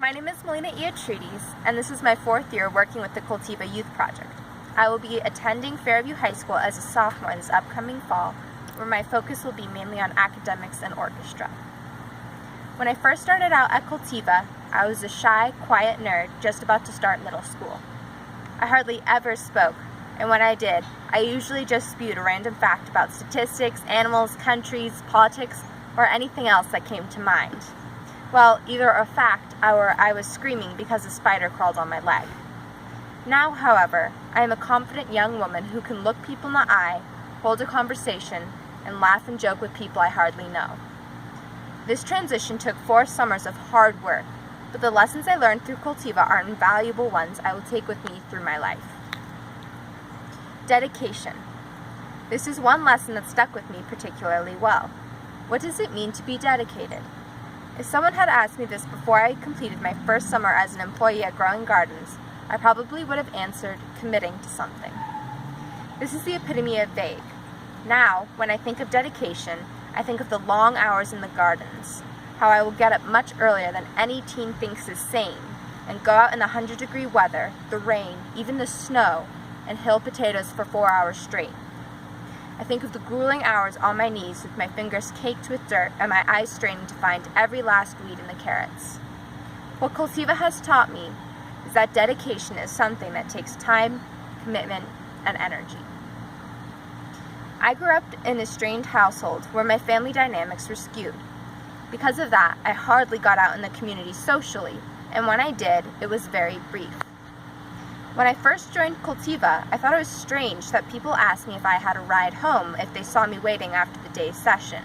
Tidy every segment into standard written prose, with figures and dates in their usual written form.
My name is Melina, and this is my 4th year working with the Cultiva Youth Project. I will be attending Fairview High School as a sophomore this upcoming fall, where my focus will be mainly on academics and orchestra. When I first started out at Cultiva, I was a shy, quiet nerd just about to start middle school. I hardly ever spoke, and when I did, I usually just spewed a random fact about statistics, animals, countries, politics, or anything else that came to mind. Well, either a fact or I was screaming because a spider crawled on my leg. Now, however, I am a confident young woman who can look people in the eye, hold a conversation, and laugh and joke with people I hardly know. This transition took 4 summers of hard work, but the lessons I learned through Cultiva are invaluable ones I will take with me through my life. Dedication. This is one lesson that stuck with me particularly well. What does it mean to be dedicated? If someone had asked me this before I completed my first summer as an employee at Growing Gardens, I probably would have answered, committing to something. This is the epitome of vague. Now, when I think of dedication, I think of the long hours in the gardens, how I will get up much earlier than any teen thinks is sane, and go out in the 100-degree weather, the rain, even the snow, and hill potatoes for 4 hours straight. I think of the grueling hours on my knees with my fingers caked with dirt and my eyes straining to find every last weed in the carrots. What Cultiva has taught me is that dedication is something that takes time, commitment, and energy. I grew up in a strained household where my family dynamics were skewed. Because of that, I hardly got out in the community socially, and when I did, it was very brief. When I first joined Cultiva, I thought it was strange that people asked me if I had a ride home if they saw me waiting after the day's session,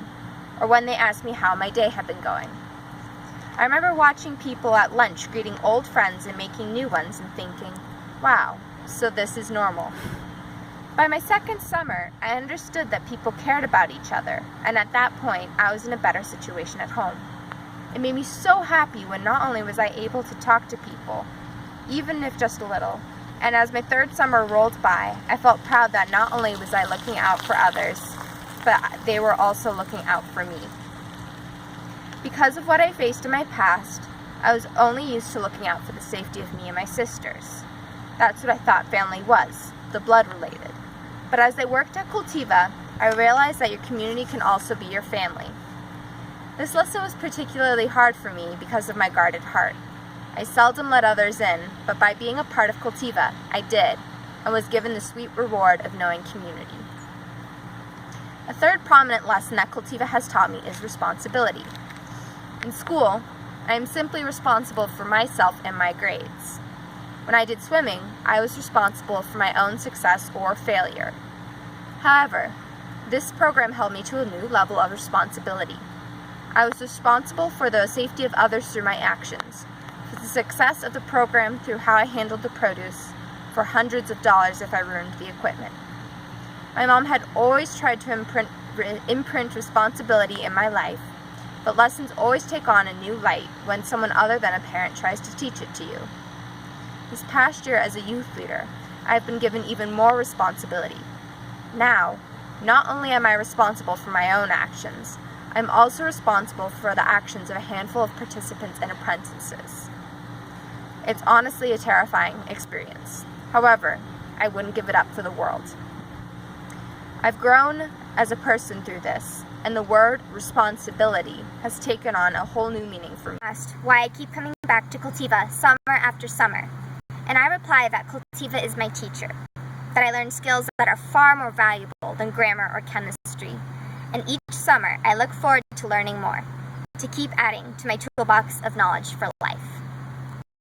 or when they asked me how my day had been going. I remember watching people at lunch greeting old friends and making new ones and thinking, wow, so this is normal. By my 2nd summer, I understood that people cared about each other, and at that point, I was in a better situation at home. It made me so happy when not only was I able to talk to people, even if just a little, and as my 3rd summer rolled by, I felt proud that not only was I looking out for others, but they were also looking out for me. Because of what I faced in my past, I was only used to looking out for the safety of me and my sisters. That's what I thought family was, the blood related. But as I worked at Cultiva, I realized that your community can also be your family. This lesson was particularly hard for me because of my guarded heart. I seldom let others in, but by being a part of Cultiva, I did, and was given the sweet reward of knowing community. A 3rd prominent lesson that Cultiva has taught me is responsibility. In school, I am simply responsible for myself and my grades. When I did swimming, I was responsible for my own success or failure. However, this program held me to a new level of responsibility. I was responsible for the safety of others through my actions, for the success of the program through how I handled the produce, for hundreds of dollars if I ruined the equipment. My mom had always tried to imprint responsibility in my life, but lessons always take on a new light when someone other than a parent tries to teach it to you. This past year as a youth leader, I have been given even more responsibility. Now, not only am I responsible for my own actions, I'm also responsible for the actions of a handful of participants and apprentices. It's honestly a terrifying experience. However, I wouldn't give it up for the world. I've grown as a person through this, and the word responsibility has taken on a whole new meaning for me. Asked why I keep coming back to Cultiva summer after summer, and I reply that Cultiva is my teacher, that I learn skills that are far more valuable than grammar or chemistry, and each summer I look forward to learning more, to keep adding to my toolbox of knowledge for life.